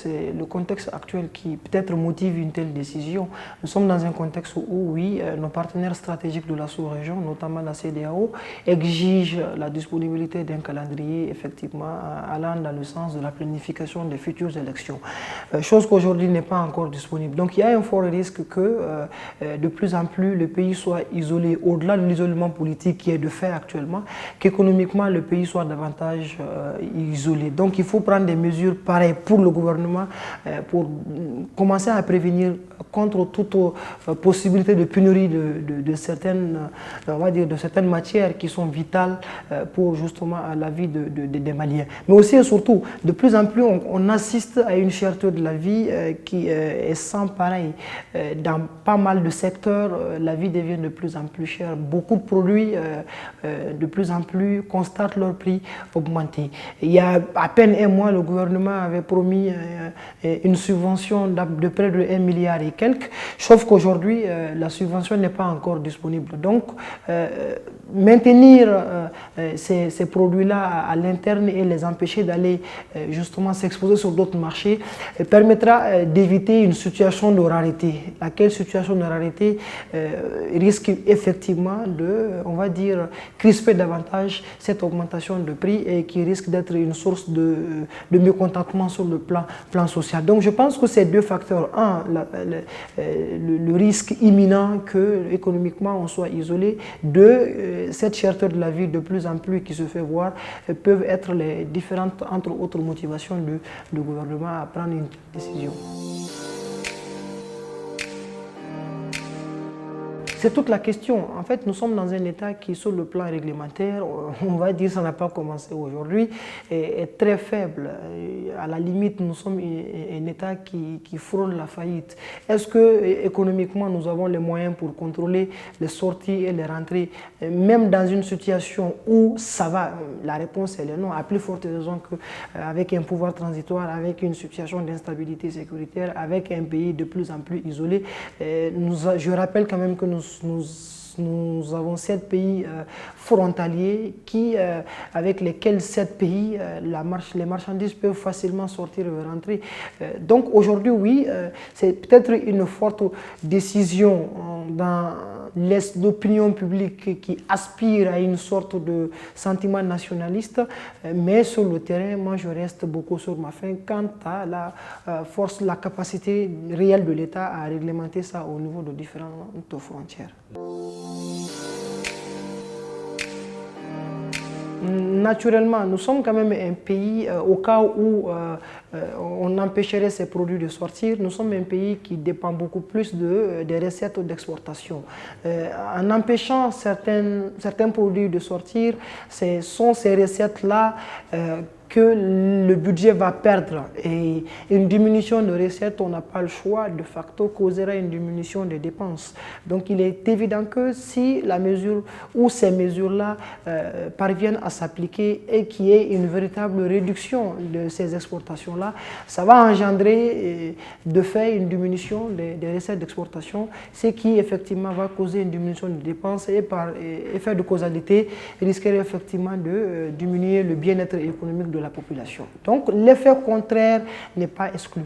c'est le contexte actuel qui peut-être motive une telle décision. Nous sommes dans un contexte où, oui, nos partenaires stratégiques de la sous-région, notamment la CEDEAO, exigent la disponibilité d'un calendrier effectivement allant dans le sens de la planification des futures élections. Chose qu'aujourd'hui n'est pas encore disponible. Donc il y a un fort risque que de plus en plus le pays soit isolé, au-delà de l'isolement politique qui est de fait actuellement, qu'économiquement le pays soit davantage isolé. Donc il faut prendre des mesures pareilles pour le gouvernement pour commencer à prévenir contre toute possibilité de pénurie de certaines, on va dire, de certaines matières qui sont vitales pour justement la vie des Maliens. Mais aussi et surtout, de plus en plus, on assiste à une cherté de la vie qui est sans pareil. Dans pas mal de secteurs, la vie devient de plus en plus chère. Beaucoup de produits, de plus en plus, constatent leur prix augmenter. Il y a à peine un mois, le gouvernement avait promis une subvention de près de 1 milliard et quelques, sauf qu'aujourd'hui, la subvention n'est pas encore disponible. Donc, maintenir ces produits-là à l'interne et les empêcher d'aller justement s'exposer sur d'autres marchés permettra d'éviter une situation de rareté. Laquelle situation de rareté risque effectivement de, on va dire, crisper davantage cette augmentation de prix et qui risque d'être une source de mécontentement sur le plan social. Donc je pense que ces deux facteurs, un, le risque imminent que économiquement on soit isolé, deux, cette cherté de la vie de plus en plus qui se fait voir, peuvent être les différentes, entre autres motivations du gouvernement à prendre une décision. C'est toute la question. En fait, nous sommes dans un État qui, sur le plan réglementaire, on va dire que ça n'a pas commencé aujourd'hui, est très faible. À la limite, nous sommes un État qui frôle la faillite. Est-ce que économiquement, nous avons les moyens pour contrôler les sorties et les rentrées, même dans une situation où ça va? La réponse est non, à plus forte raison qu'avec un pouvoir transitoire, avec une situation d'instabilité sécuritaire, avec un pays de plus en plus isolé. Je rappelle quand même que nous avons 7 pays frontaliers avec lesquels 7 pays, les marchandises peuvent facilement sortir et rentrer. Donc aujourd'hui, oui, c'est peut-être une forte décision dans l'opinion publique qui aspire à une sorte de sentiment nationaliste, mais sur le terrain, moi je reste beaucoup sur ma faim quant à la force, la capacité réelle de l'État à réglementer ça au niveau de différentes frontières. Naturellement, nous sommes quand même un pays, au cas où on empêcherait ces produits de sortir, nous sommes un pays qui dépend beaucoup plus des recettes d'exportation. En empêchant certains produits de sortir, ce sont ces recettes-là que le budget va perdre. Et une diminution de recettes, on n'a pas le choix, de facto, causera une diminution des dépenses. Donc il est évident que si la mesure ou ces mesures-là parviennent à s'appliquer et qu'il y ait une véritable réduction de ces exportations-là, ça va engendrer de fait une diminution des recettes d'exportation, ce qui effectivement va causer une diminution des dépenses et par effet de causalité risquerait effectivement de diminuer le bien-être économique de la population. Donc l'effet contraire n'est pas exclu.